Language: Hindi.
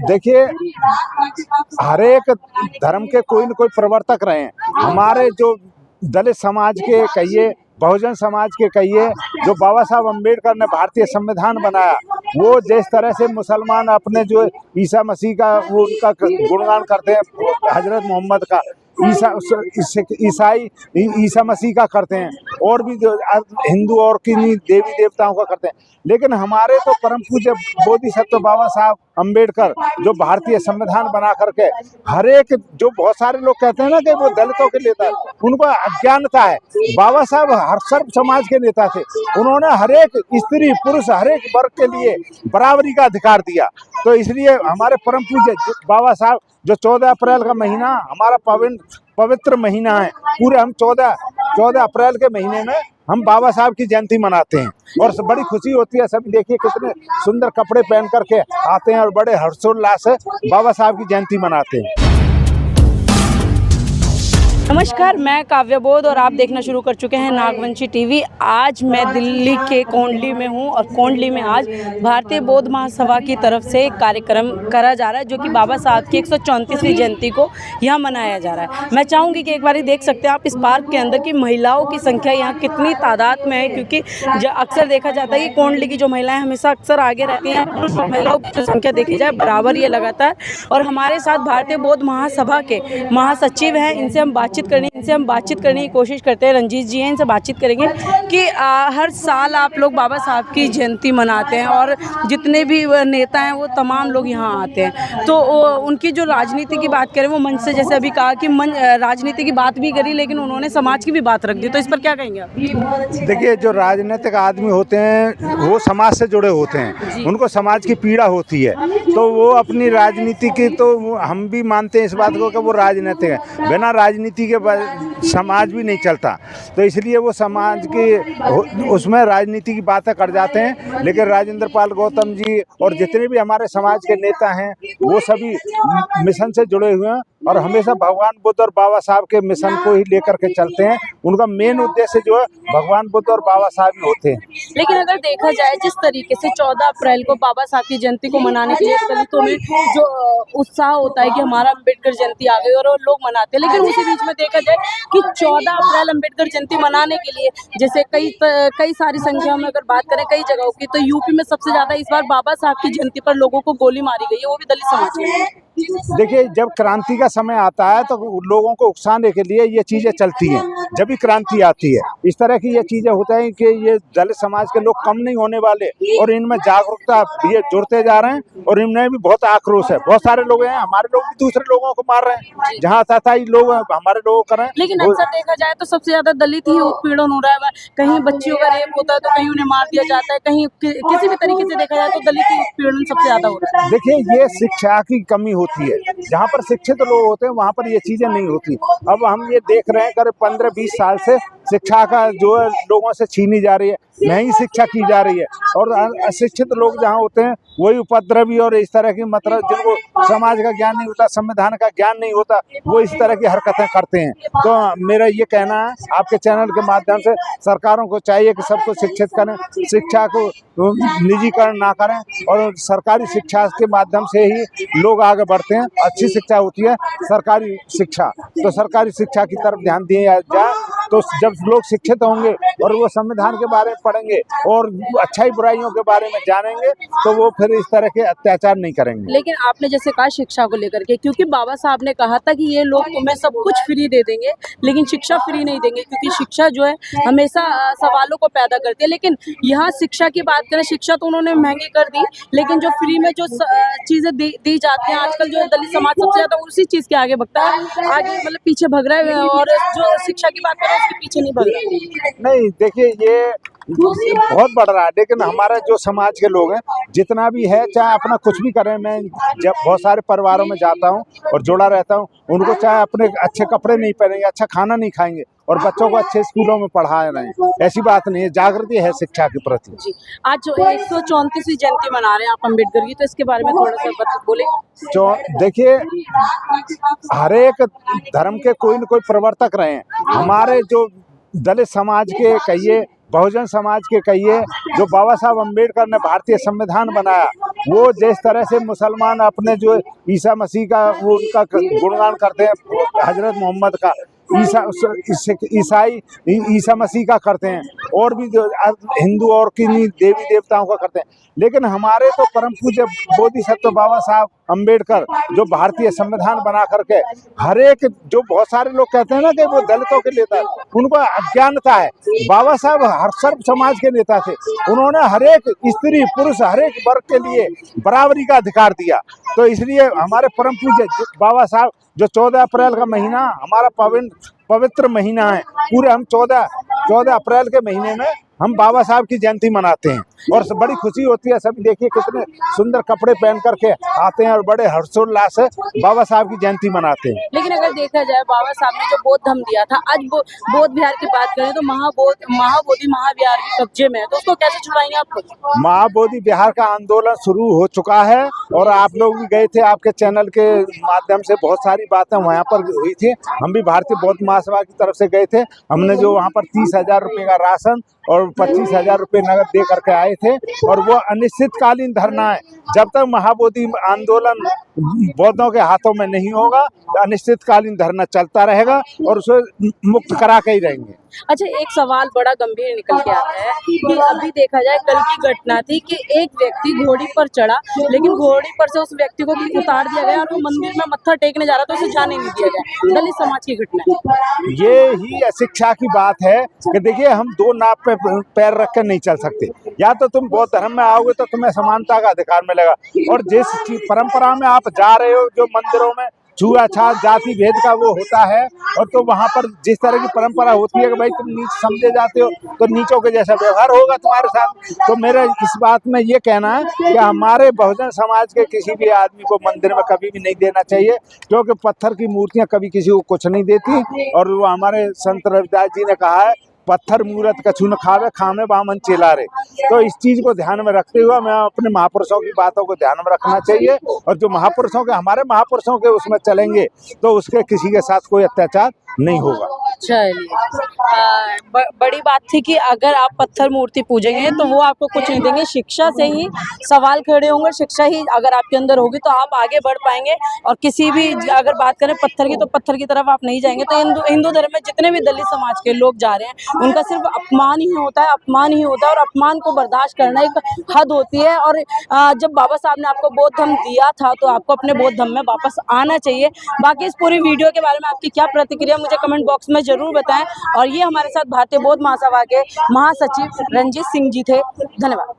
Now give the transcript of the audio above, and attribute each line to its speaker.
Speaker 1: देखिए, हर एक धर्म के कोई न कोई प्रवर्तक रहे हैं। हमारे जो दलित समाज के कहिए, बहुजन समाज के कहिए, जो बाबा साहब अम्बेडकर ने भारतीय संविधान बनाया, वो जिस तरह से मुसलमान अपने जो ईसा मसीह का वो उनका गुणगान करते हैं, हजरत मोहम्मद का, ईसाई ईसा मसीह का करते हैं, और भी जो हिंदू और किन्हीं देवी देवताओं का करते हैं, लेकिन हमारे तो परम पूज्य बोधिसत्व बाबा साहब अम्बेडकर जो भारतीय संविधान बना करके हर एक, जो बहुत सारे लोग कहते हैं ना कि वो दलितों के नेता है, उनको अज्ञानता है। बाबा साहब हर सर्व समाज के नेता थे। उन्होंने हर एक स्त्री पुरुष हर एक वर्ग के लिए बराबरी का अधिकार दिया। तो इसलिए हमारे परम पूज्य बाबा साहब जो 14 अप्रैल का महीना हमारा पवित्र महीना है, पूरे हम 14 अप्रैल के महीने में हम बाबा साहब की जयंती मनाते हैं और बड़ी खुशी होती है। सभी देखिए कितने सुंदर कपड़े पहन करके आते हैं और बड़े हर्षोल्लास से बाबा साहब की जयंती मनाते हैं।
Speaker 2: नमस्कार, मैं काव्य बोध और आप देखना शुरू कर चुके हैं नागवंशी टीवी। आज मैं दिल्ली के कोंडली में हूं और कोंडली में आज भारतीय बौद्ध महासभा की तरफ से एक कार्यक्रम करा जा रहा है जो कि बाबा साहब की 134वीं जयंती को यहां मनाया जा रहा है। मैं चाहूँगी कि एक बार देख सकते हैं आप इस पार्क के अंदर की महिलाओं की संख्या यहाँ कितनी तादाद में है, क्योंकि अक्सर देखा जाता है कि कोंडली की जो महिलाएँ हमेशा अक्सर आगे रहती हैं। महिलाओं की संख्या देखी जाए बराबर ये लगातार। और हमारे साथ भारतीय बौद्ध महासभा के महासचिव हैं, इनसे हम बातचीत करने की कोशिश करते हैं। रंजीत जी हैं, इनसे बातचीत करेंगे कि हर साल आप लोग बाबा साहब की जयंती मनाते हैं और जितने भी नेता हैं वो तमाम लोग यहाँ आते हैं। तो उनकी जो राजनीति की बात करें, वो मंच से जैसे अभी कहा कि राजनीति की बात भी करी, लेकिन उन्होंने समाज की भी बात रख दी। तो इस पर क्या कहेंगे आप?
Speaker 1: देखिए, जो राजनीतिक आदमी होते हैं वो समाज से जुड़े होते हैं, उनको समाज की पीड़ा होती है, तो वो अपनी राजनीति की, तो हम भी मानते हैं इस बात को कि वो राजनीतिक है। बिना राजनीति के समाज भी नहीं चलता, तो इसलिए वो समाज की उसमें राजनीति की बातें कर जाते हैं। लेकिन राजेंद्र पाल गौतम जी और जितने भी हमारे समाज के नेता हैं वो सभी मिशन से जुड़े हुए हैं और हमेशा भगवान बुद्ध और बाबा साहब के मिशन को ही लेकर के चलते हैं। उनका मेन उद्देश्य जो है भगवान बुद्ध और बाबा साहब ही होते हैं।
Speaker 2: लेकिन अगर देखा जाए जिस तरीके से 14 अप्रैल को बाबा साहब की जयंती को मनाने के लिए दलितों में जो उत्साह होता है कि हमारा अम्बेडकर जयंती आ गई और लोग मनाते हैं, लेकिन उसी बीच में देखा जाए कि 14 अप्रैल अम्बेडकर जयंती मनाने के लिए जैसे कई सारी संख्या में अगर बात करें कई जगहों की, तो यूपी में सबसे ज्यादा इस बार बाबा साहब की जयंती पर लोगों को गोली मारी गई है, वो भी दलित समाज में।
Speaker 1: देखिए, जब क्रांति का समय आता है तो लोगों को उकसाने के लिए ये चीज़ें चलती हैं। जब भी क्रांति आती है इस तरह की ये चीज़ें होता है कि ये दलित समाज के लोग कम नहीं होने वाले और इनमें जागरूकता ये जुड़ते जा रहे हैं और इनमें भी बहुत आक्रोश है। बहुत सारे लोग हैं, हमारे लोग भी दूसरे लोगों को मार रहे हैं, जहाँ था लोग हमारे लोगों को कर रहे हैं।
Speaker 2: लेकिन अक्सर देखा जाए तो सबसे ज्यादा दलित ही उत्पीड़न हो रहा है। कहीं बच्चियों का रेप होता है तो कहीं उन्हें मार दिया जाता है, कहीं किसी भी तरीके से देखा जाए तो दलित ही उत्पीड़न सबसे ज्यादा हो रहा है।
Speaker 1: देखिए, ये शिक्षा की कमी होती है। जहाँ पर शिक्षित लोग होते हैं वहाँ पर ये चीजें नहीं होती। अब हम ये देख रहे हैं करीब 15-20 साल से शिक्षा का जो है लोगों से छीनी जा रही है, महंगी शिक्षा की जा रही है और अशिक्षित लोग जहाँ होते हैं वही उपद्रवी और इस तरह की, मतलब जिनको समाज का ज्ञान नहीं होता, संविधान का ज्ञान नहीं होता, वो इस तरह की हरकतें करते हैं। तो मेरा ये कहना है आपके चैनल के माध्यम से सरकारों को चाहिए कि सबको शिक्षित करें, शिक्षा को निजीकरण ना करें और सरकारी शिक्षा के माध्यम से ही लोग आगे बढ़ते हैं। अच्छी शिक्षा होती है सरकारी शिक्षा, तो सरकारी शिक्षा की तरफ ध्यान दिया जाए तो जब लोग शिक्षित होंगे और वो संविधान के बारे में पढ़ेंगे और अच्छाई बुराइयों के बारे में जानेंगे तो वो फिर इस तरह के अत्याचार नहीं करेंगे।
Speaker 2: लेकिन आपने जैसे कहा शिक्षा को लेकर के, क्योंकि बाबा साहब ने कहा था कि ये लोग तुम्हें सब कुछ फ्री दे देंगे लेकिन शिक्षा फ्री नहीं देंगे, क्योंकि शिक्षा जो है हमेशा सवालों को पैदा करती है। लेकिन यहाँ शिक्षा की बात करें, शिक्षा तो उन्होंने महंगी कर दी, लेकिन जो फ्री में जो चीजें दी जाती हैं आजकल जो दलित समाज सबसे ज्यादा उसी चीज के आगे भगता है, आगे मतलब पीछे भग रहा है और जो शिक्षा की बात करें उसके पीछे नहीं भग रहा।
Speaker 1: नहीं, देखिए ये बहुत बढ़ रहा है, लेकिन हमारा जो समाज के लोग हैं जितना भी है, चाहे अपना कुछ भी करें, मैं जब बहुत सारे परिवारों में जाता हूं और जुड़ा रहता हूं, उनको चाहे अपने अच्छे कपड़े नहीं पहनेंगे, अच्छा खाना नहीं खाएंगे और बच्चों को अच्छे स्कूलों में पढ़ा रहे हैं, ऐसी बात नहीं है। जागृति है शिक्षा के प्रति।
Speaker 2: जी, आज जो 134वीं जयंती मना रहे हैं आप अम्बेडकर की, तो इसके बारे में थोड़ा सा बोले।
Speaker 1: देखिए, हर एक धर्म के कोई न कोई प्रवर्तक रहे हैं। हमारे जो दलित समाज के कहिए, बहुजन समाज के कहिए, जो बाबा साहब अम्बेडकर ने भारतीय संविधान बनाया, वो जिस तरह से मुसलमान अपने जो ईसा मसीह का वो उनका गुणगान करते हैं, हजरत मोहम्मद का, ईसाई ईसा मसीह का करते हैं, और भी जो हिंदू और किन्हीं देवी देवताओं का करते हैं, लेकिन हमारे तो परम पूज्य बोधिसत्व बाबा साहब अम्बेडकर जो भारतीय संविधान बना करके हर एक, जो बहुत सारे लोग कहते हैं ना कि वो दलितों के नेता है, उनको अज्ञानता है। बाबा साहब हर सर्व समाज के नेता थे, उन्होंने हर एक स्त्री पुरुष हर एक वर्ग के लिए बराबरी का अधिकार दिया। तो इसलिए हमारे परम पूज्य बाबा साहब जो 14 अप्रैल का महीना हमारा पवित्र महीना है, पूरे हम 14 अप्रैल के महीने में हम बाबा साहब की जयंती मनाते हैं, और बड़ी खुशी होती है। सभी देखिए कितने सुंदर कपड़े पहन करके आते हैं और बड़े हर्षोल्लास से बाबा साहब की जयंती मनाते हैं।
Speaker 2: लेकिन अगर देखा जाए, बाबा साहब ने जो बौद्ध धर्म दिया था, आज बौद्ध विहार की बात करें तो महाबोधि महाविहार के कब्जे में है, तो उसको कैसे छुड़ाएंगे आप खुद? महाबोधि विहार का आंदोलन शुरू हो चुका है, और आप लोग भी गए थे, आपके चैनल के माध्यम से बहुत सारी बातें वहाँ पर हुई थी। हम भी भारतीय बौद्ध महासभा की तरफ से गए थे, हमने जो वहाँ पर 30,000 रुपये का राशन और 25,000 रुपये नगद दे करके आए थे, और वो अनिश्चितकालीन धरना है। जब तक महाबोधि आंदोलन बौद्धों के हाथों में नहीं होगा, अनिश्चितकालीन धरना चलता रहेगा और उसे मुक्त करा के ही रहेंगे। अच्छा, एक सवाल बड़ा गंभीर निकल के आता है कि अभी देखा जाए, कल की घटना थी कि एक व्यक्ति घोड़ी पर चढ़ा, लेकिन घोड़ी पर से उस व्यक्ति को उतार दिया गया और वो मंदिर में मत्था टेकने जा रहा था, उसे जाने नहीं दिया गया। दलित समाज की घटना है।
Speaker 1: ये ही अशिक्षा की बात है कि देखिए, हम दो नाव पे पैर रख कर नहीं चल सकते। या तो तुम बौद्ध धर्म में आओगे तो तुम्हें समानता का अधिकार मिलेगा, और जिस परंपरा में आप जा रहे हो, जो मंदिरों में छूआछात जाति भेद का वो होता है, और तो वहाँ पर जिस तरह की परंपरा होती है कि भाई तुम नीच समझे जाते हो तो नीचों के जैसा व्यवहार होगा तुम्हारे साथ। तो मेरा इस बात में ये कहना है कि हमारे बहुजन समाज के किसी भी आदमी को मंदिर में कभी भी नहीं देना चाहिए, क्योंकि पत्थर की मूर्तियां कभी किसी को कुछ नहीं देती। और वो हमारे संत रविदास जी ने कहा है, पत्थर मूरत कछु न खावे, खामे बामन चेला रे। तो इस चीज को ध्यान में रखते हुए मैं अपने महापुरुषों की बातों को ध्यान में रखना चाहिए, और जो महापुरुषों के हमारे महापुरुषों के उसमें चलेंगे तो उसके किसी के साथ कोई अत्याचार नहीं होगा।
Speaker 2: चलिए, बड़ी बात थी कि अगर आप पत्थर मूर्ति पूजेंगे तो वो आपको कुछ नहीं देंगे। शिक्षा से ही सवाल खड़े होंगे, शिक्षा ही अगर आपके अंदर होगी तो आप आगे बढ़ पाएंगे। और किसी भी, अगर बात करें पत्थर की, तो पत्थर की तरफ आप नहीं जाएंगे। तो हिंदू धर्म में जितने भी दलित समाज के लोग जा रहे हैं, उनका सिर्फ अपमान ही होता है, अपमान ही होता है, और अपमान को बर्दाश्त करना एक हद होती है। और जब बाबा साहब ने आपको बौद्ध धर्म दिया था, तो आपको अपने बौद्ध धर्म में वापस आना चाहिए। बाकी इस पूरी वीडियो के बारे में आपकी क्या प्रतिक्रिया, मुझे कमेंट बॉक्स में जरूर बताएं। और ये हमारे साथ भारतीय बौद्ध महासभा के महासचिव रंजीत सिंह जी थे। धन्यवाद।